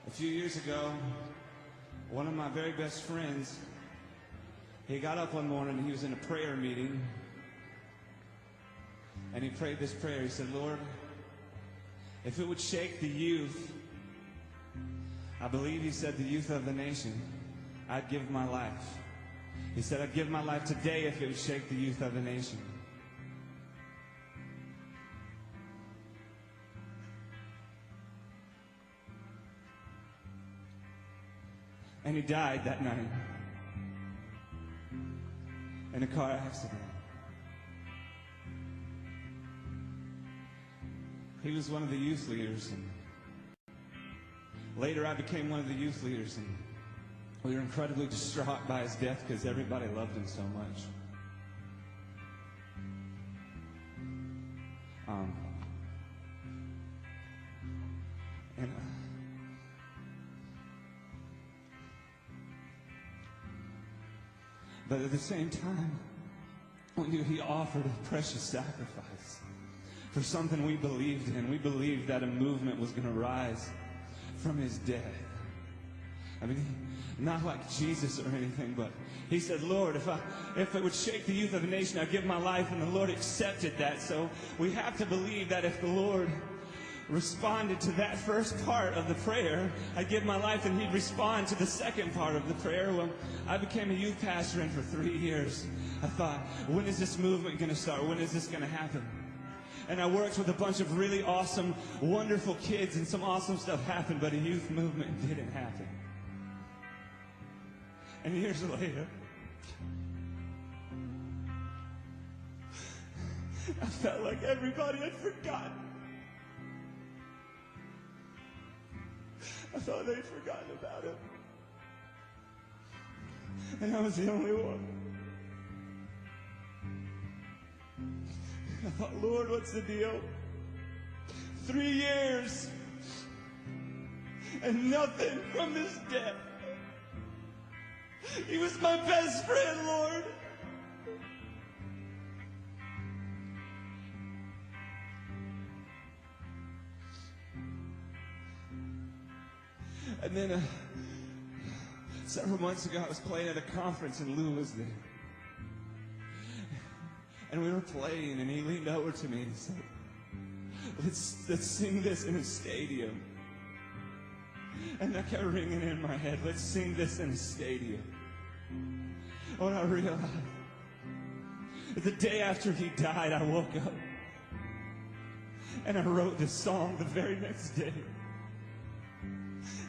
A few years ago, one of my very best friends, he got up one morning and he was in a prayer meeting, and he prayed this prayer. He said, Lord, if it would shake the youth, I believe he said the youth of the nation, I'd give my life. He said, I'd give my life today if it would shake the youth of the nation. And he died that night in a car accident. He was one of the youth leaders, and later I became one of the youth leaders, and we were incredibly distraught by his death because everybody loved him so much. But at the same time, we knew he offered a precious sacrifice for something we believed in. We believed that a movement was going to rise from his death. I mean, not like Jesus or anything, but he said, Lord, if it would shake the youth of the nation, I'd give my life, and the Lord accepted that. So we have to believe that if the Lord responded to that first part of the prayer, I'd give my life, and he'd respond to the second part of the prayer. When I became a youth pastor, and for 3 years, I thought, when is this movement going to start? When is this going to happen? And I worked with a bunch of really awesome, wonderful kids, and some awesome stuff happened, but a youth movement didn't happen. And years later, I felt like everybody had forgotten. I thought they'd forgotten about him. And I was the only one. I thought, Lord, what's the deal? 3 years and nothing from this death. He was my best friend, Lord. And then several months ago, I was playing at a conference, and Lou was there. And we were playing, and he leaned over to me and he said, let's sing this in a stadium. And that kept ringing in my head. Let's sing this in a stadium. When I realized, the day after he died, I woke up and I wrote this song the very next day.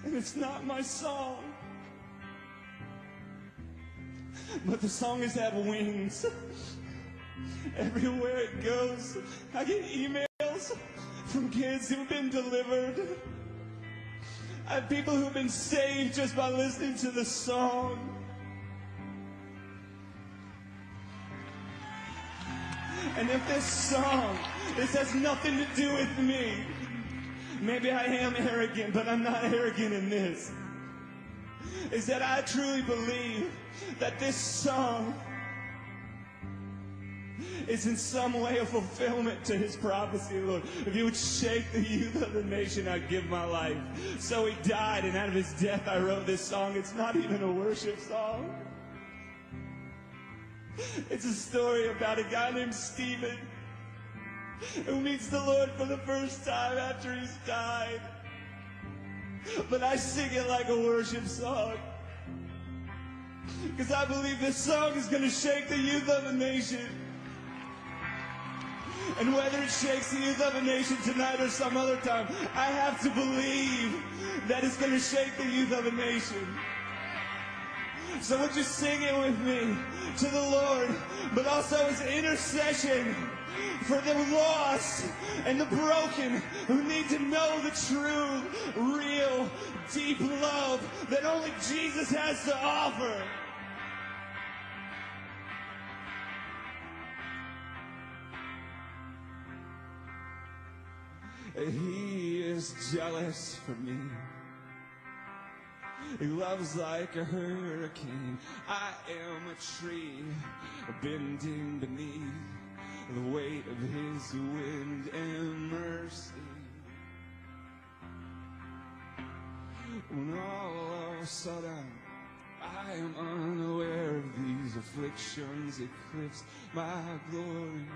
And it's not my song, but the song has had wings. Everywhere it goes, I get emails from kids who've been delivered. I have people who've been saved just by listening to the song. And if this song, this has nothing to do with me. Maybe I am arrogant, but I'm not arrogant in this. Is that I truly believe that this song is in some way a fulfillment to his prophecy, Lord. If you would shake the youth of the nation, I'd give my life. So he died, and out of his death I wrote this song. It's not even a worship song. It's a story about a guy named Stephen who meets the Lord for the first time after he's died. But I sing it like a worship song, because I believe this song is going to shake the youth of the nation. And whether it shakes the youth of a nation tonight or some other time, I have to believe that it's going to shake the youth of a nation. So would you sing it with me to the Lord, but also as intercession for the lost and the broken who need to know the true, real, deep love that only Jesus has to offer. He is jealous for me. He loves like a hurricane. I am a tree bending beneath the weight of his wind and mercy. When all of a sudden I am unaware of these afflictions eclipse my glory,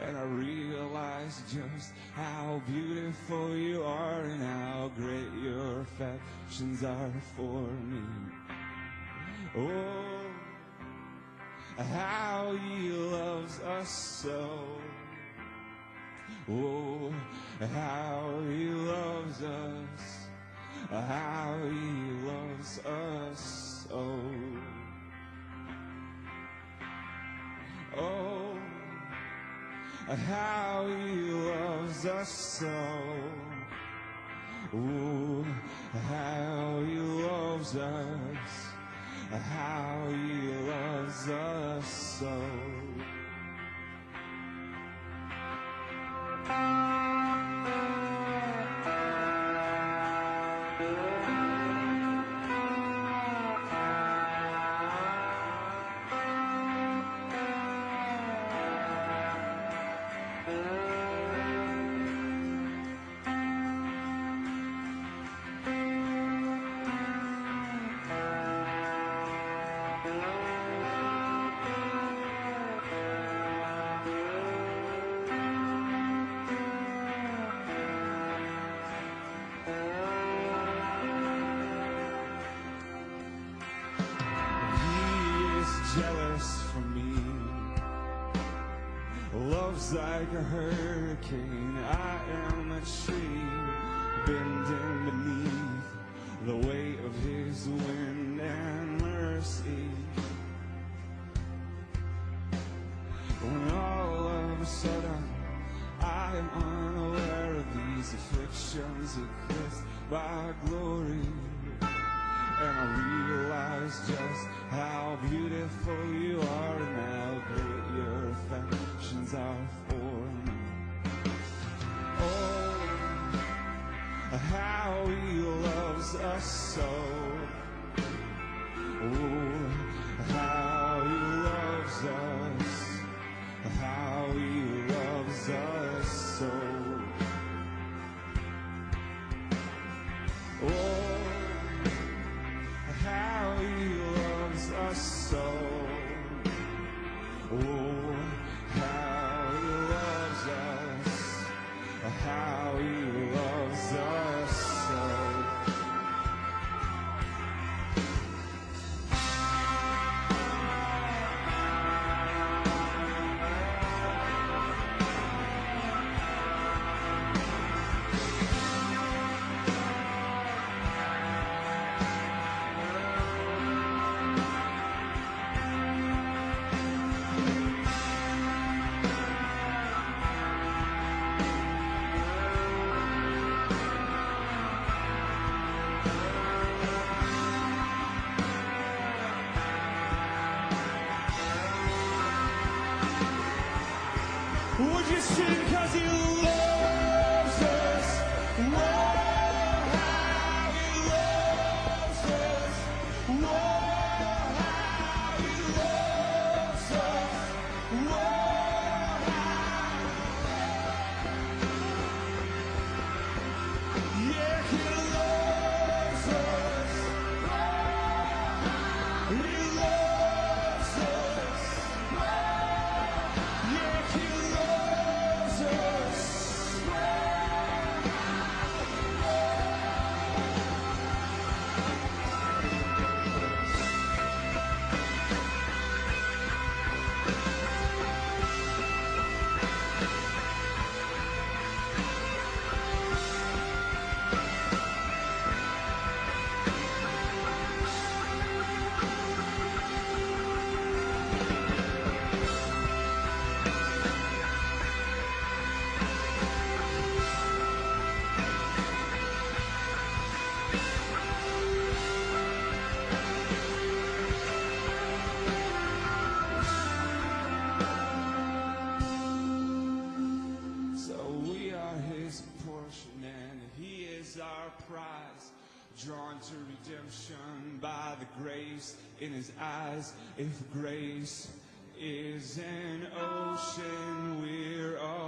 and I realize just how beautiful you are and how great your affections are for me. Oh, how he loves us so. Oh, how he loves us. How he loves us so. Oh, how he loves us so. Oh, how he loves us. How he loves us so. Jealous for me, love's like a hurricane. I am a tree bending beneath the weight of his wind and mercy. When all of a sudden I am unaware of these afflictions eclipsed by glory, and I realize just how beautiful you are and how great your affections are for me. Oh, how he loves us so. Oh, how he loves us. How he loves us so. Oh, how he loves us so. Oh, how he loves us. How he loves us so. Would you sing 'cause he loves us? Whoa, how he loves us. Whoa, how he loves us. Whoa, yeah, he loves us. He loves us. Yeah, he loves us. Prize, drawn to redemption by the grace in his eyes. If grace is an ocean, we're all